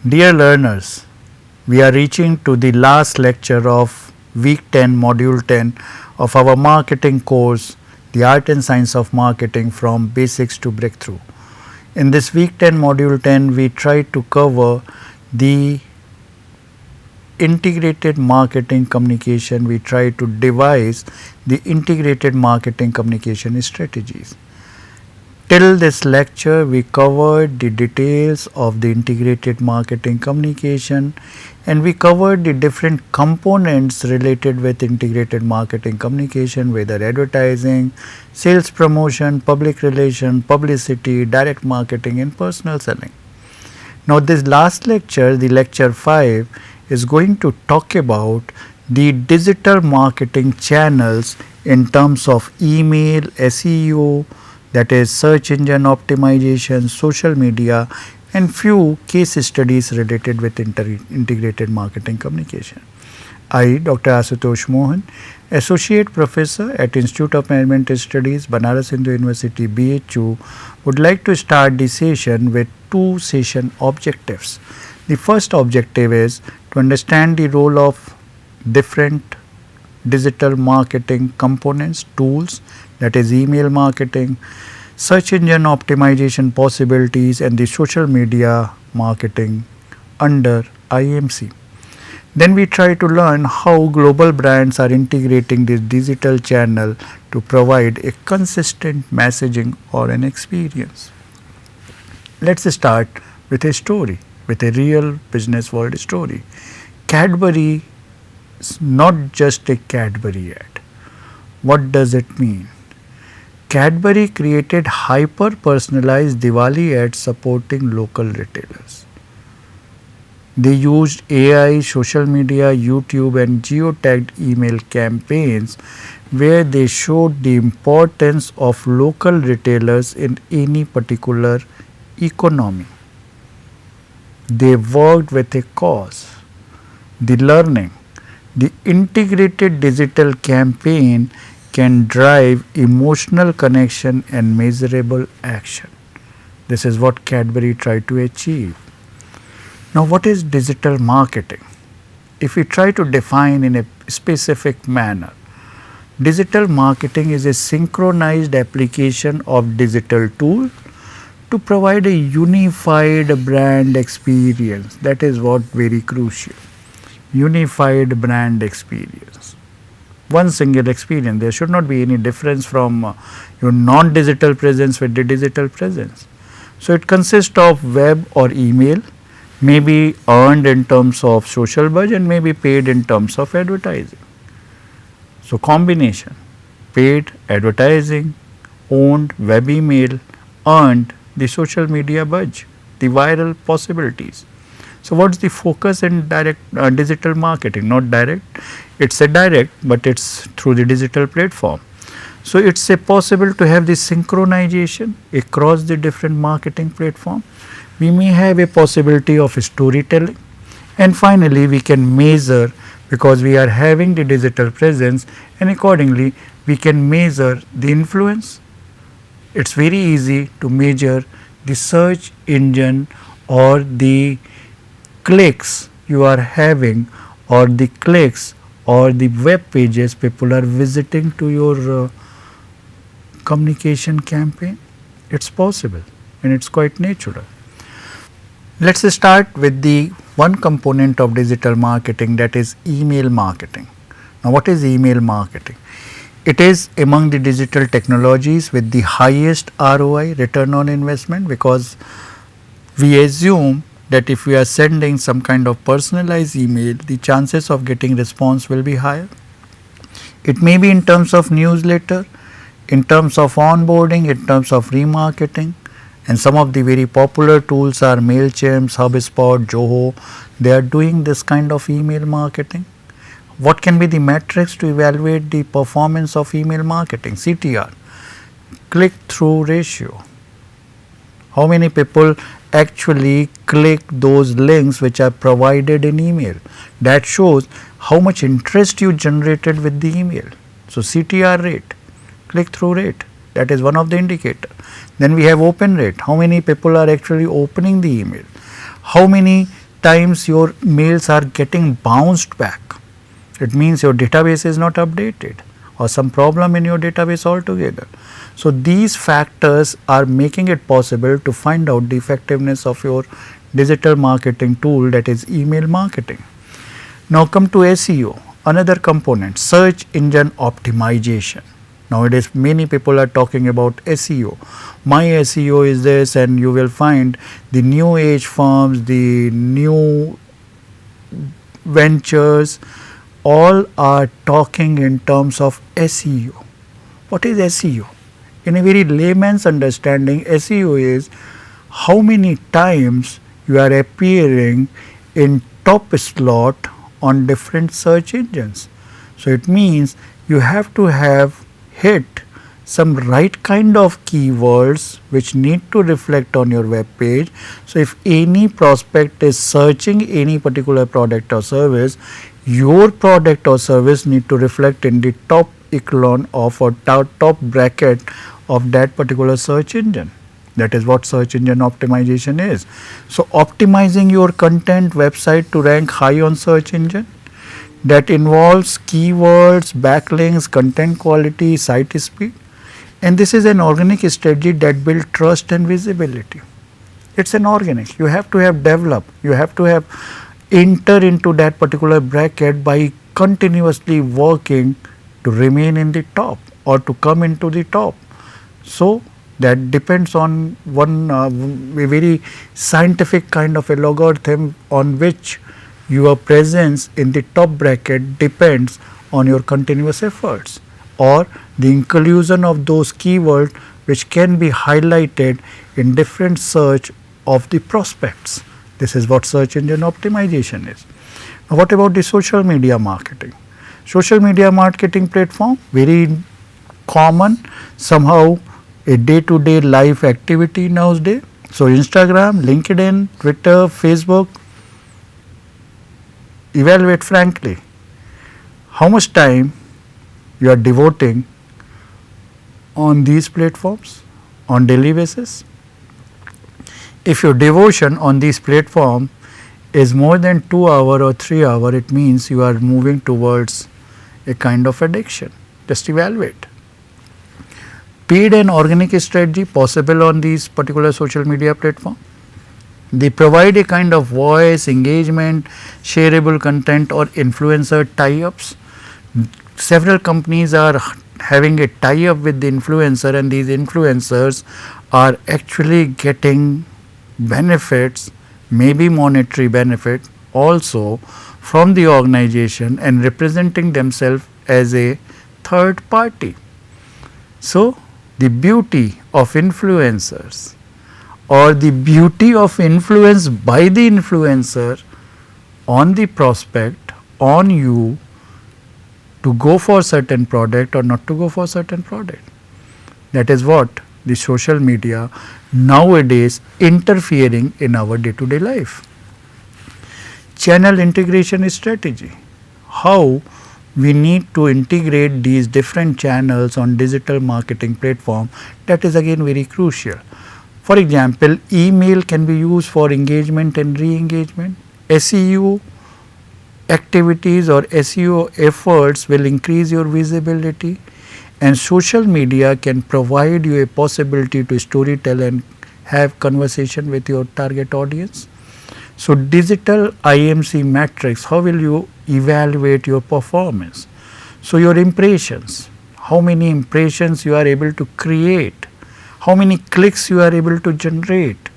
Dear learners, we are reaching to the last lecture of week 10, module 10 of our marketing course, The Art and Science of Marketing from Basics to Breakthrough. In this week 10, module 10, we try to cover the integrated marketing communication. We try to devise the integrated marketing communication strategies. Till this lecture, we covered the details of the integrated marketing communication, and we covered the different components related with integrated marketing communication, whether advertising, sales promotion, public relation, publicity, direct marketing and personal selling. Now this last lecture, the lecture 5, is going to talk about the digital marketing channels in terms of email, SEO, that is search engine optimization, social media and few case studies related with integrated marketing communication. I, Dr. Asutosh Mohan, Associate Professor at Institute of Management Studies, Banaras Hindu University, BHU, would like to start the session with two session objectives. The first objective is to understand the role of different digital marketing components, tools, that is email marketing, search engine optimization possibilities and the social media marketing under IMC. Then we try to learn how global brands are integrating this digital channel to provide a consistent messaging or an experience. Let's start with a story, with a real business world story. Cadbury is not just a Cadbury ad. What does it mean? Cadbury created hyper-personalized Diwali ads supporting local retailers. They used AI, social media, YouTube and geotagged email campaigns where they showed the importance of local retailers in any particular economy. They worked with a cause, the learning. The integrated digital campaign can drive emotional connection and measurable action. This is what Cadbury tried to achieve. Now, what is digital marketing? If we try to define in a specific manner, digital marketing is a synchronized application of digital tools to provide a unified brand experience. That is what very crucial. Unified brand experience. One single experience. There should not be any difference from your non-digital presence with the digital presence. So it consists of web or email, may be earned in terms of social buzz and may be paid in terms of advertising. So combination, paid, advertising, owned, web email, earned, the social media buzz, the viral possibilities. So what's the focus in direct digital marketing? Not direct, it's a direct, but it's through the digital platform. So it's a possible to have the synchronization across the different marketing platform. We may have a possibility of storytelling, and finally we can measure, because we are having the digital presence, and accordingly we can measure the influence. It's very easy to measure the search engine or the clicks you are having, or the clicks or the web pages people are visiting to your communication campaign. It's possible and it's quite natural. Let's start with the one component of digital marketing, that is email marketing. Now what is email marketing? It is among the digital technologies with the highest ROI, return on investment, because we assume that if we are sending some kind of personalized email, the chances of getting response will be higher. It may be in terms of newsletter, in terms of onboarding, in terms of remarketing, and some of the very popular tools are MailChimp, HubSpot, Zoho. They are doing this kind of email marketing. What can be the metrics to evaluate the performance of email marketing? CTR, click-through ratio. How many people actually click those links which are provided in email? That shows how much interest you generated with the email. So CTR rate, click-through rate, that is one of the indicator. Then we have open rate, how many people are actually opening the email, how many times your mails are getting bounced back. It means your database is not updated or some problem in your database altogether. So these factors are making it possible to find out the effectiveness of your digital marketing tool, that is email marketing. Now come to SEO, another component, search engine optimization. Nowadays many people are talking about SEO. My SEO is this, and you will find the new age firms, the new ventures, all are talking in terms of SEO. What is SEO? In a very layman's understanding, SEO is how many times you are appearing in top slot on different search engines. So it means you have to have hit some right kind of keywords which need to reflect on your web page. So if any prospect is searching any particular product or service, your product or service need to reflect in the top echelon of or top bracket of that particular search engine. That is what search engine optimization is. So optimizing your content website to rank high on search engine, that involves keywords, backlinks, content quality, site speed, and this is an organic strategy that builds trust and visibility. It's an organic. You have to have developed, you have to have enter into that particular bracket by continuously working to remain in the top or to come into the top. So that depends on one a very scientific kind of a logarithm on which your presence in the top bracket depends on your continuous efforts or the inclusion of those keywords which can be highlighted in different search of the prospects. This is what search engine optimization is. Now what about the social media marketing? Social media marketing platform, very common, somehow a day-to-day life activity nowadays. So Instagram, LinkedIn, Twitter, Facebook. Evaluate frankly how much time you are devoting on these platforms on daily basis. If your devotion on these platforms is more than 2 hours or 3 hours, it means you are moving towards a kind of addiction. Just evaluate. Paid and organic strategy possible on these particular social media platforms. They provide a kind of voice, engagement, shareable content or influencer tie-ups. Several companies are having a tie-up with the influencer, and these influencers are actually getting benefits, maybe monetary benefit also from the organization and representing themselves as a third party. So the beauty of influencers or the beauty of influence by the influencer on the prospect, on you to go for certain product or not to go for certain product. That is what the social media nowadays interfering in our day-to-day life. Channel integration strategy. How we need to integrate these different channels on digital marketing platform, that is again very crucial. For example, email can be used for engagement and re-engagement. SEO activities or SEO efforts will increase your visibility, and social media can provide you a possibility to storytell and have conversation with your target audience. So digital IMC matrix, how will you evaluate your performance? So your impressions, how many impressions you are able to create, how many clicks you are able to generate,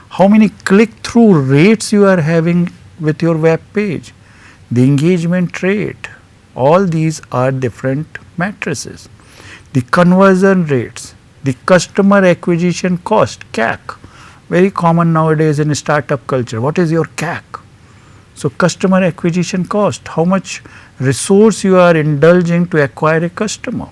how many click-through rates you are having with your web page, the engagement rate, all these are different matrices. The conversion rates, the customer acquisition cost, CAC, very common nowadays in startup culture. What is your CAC? So customer acquisition cost, how much resource you are indulging to acquire a customer.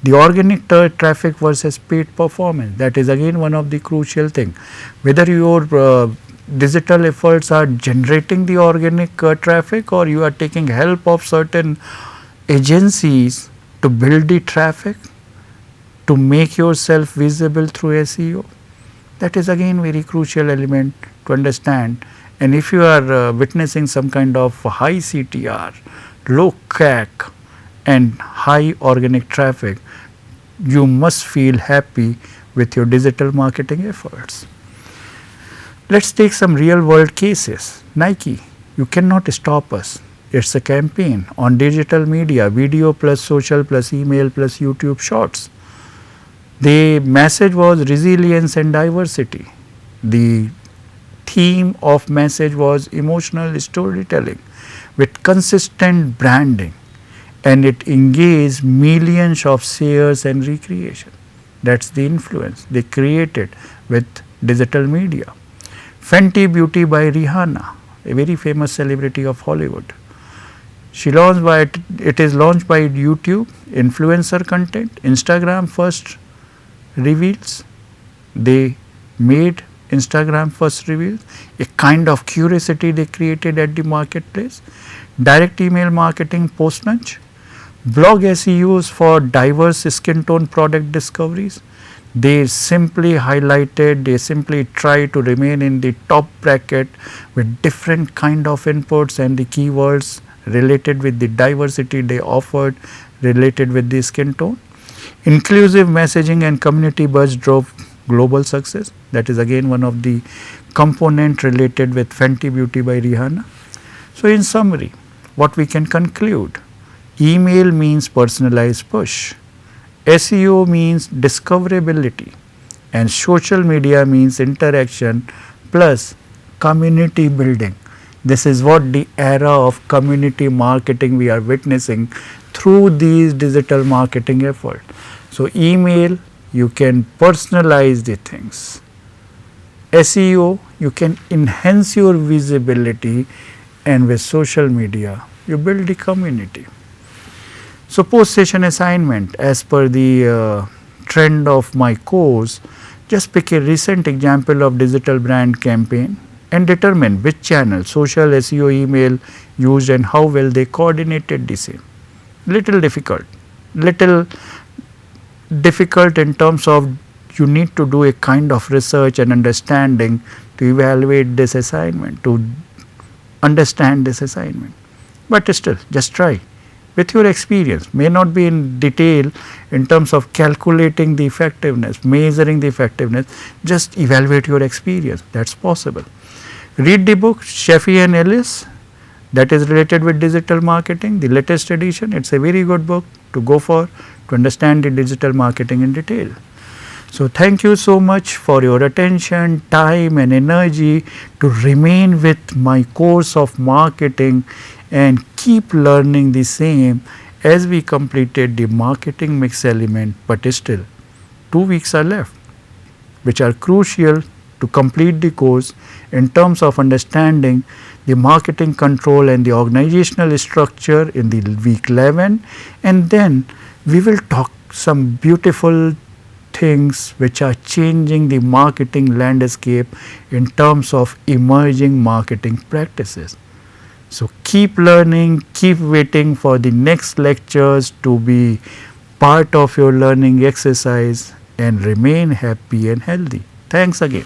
The organic traffic versus paid performance, that is again one of the crucial thing. Whether your digital efforts are generating the organic traffic or you are taking help of certain agencies to build the traffic, to make yourself visible through SEO. That is again very crucial element to understand And if you are witnessing some kind of high CTR, low CAC and high organic traffic, you must feel happy with your digital marketing efforts. Let's take some real world cases. Nike, you cannot stop us. It's a campaign on digital media, video plus social plus email plus YouTube shorts. The message was resilience and diversity. The theme of message was emotional storytelling with consistent branding, and it engaged millions of shares and recreation. That's the influence they created with digital media. Fenty Beauty by Rihanna, a very famous celebrity of Hollywood. It is launched by YouTube, influencer content, Instagram first reveals. They made Instagram first reveals, a kind of curiosity they created at the marketplace. Direct email marketing post launch, blog SEOs for diverse skin tone product discoveries. They simply try to remain in the top bracket with different kind of inputs and the keywords related with the diversity they offered related with the skin tone. Inclusive messaging and community buzz drove global success. That is again one of the component related with Fenty Beauty by Rihanna. So in summary, what we can conclude, email means personalized push, SEO means discoverability, and social media means interaction plus community building. This is what the era of community marketing we are witnessing through these digital marketing efforts. So email, you can personalize the things. SEO, you can enhance your visibility, and with social media, you build the community. So post session assignment, as per the trend of my course, just pick a recent example of digital brand campaign and determine which channel, social, SEO, email used and how well they coordinated the same. Little difficult in terms of you need to do a kind of research and understanding to evaluate this assignment, to understand this assignment. But still, just try. With your experience, may not be in detail in terms of calculating the effectiveness, measuring the effectiveness, just evaluate your experience. That's possible. Read the book Sheffy and Ellis, that is related with digital marketing, the latest edition. It's a very good book to go for to understand the digital marketing in detail. So thank you so much for your attention, time and energy to remain with my course of marketing and keep learning the same as we completed the marketing mix element, but still 2 weeks are left, which are crucial to complete the course in terms of understanding the marketing control and the organizational structure in the week 11, and then we will talk some beautiful things which are changing the marketing landscape in terms of emerging marketing practices. So keep learning, keep waiting for the next lectures to be part of your learning exercise, and remain happy and healthy. Thanks again.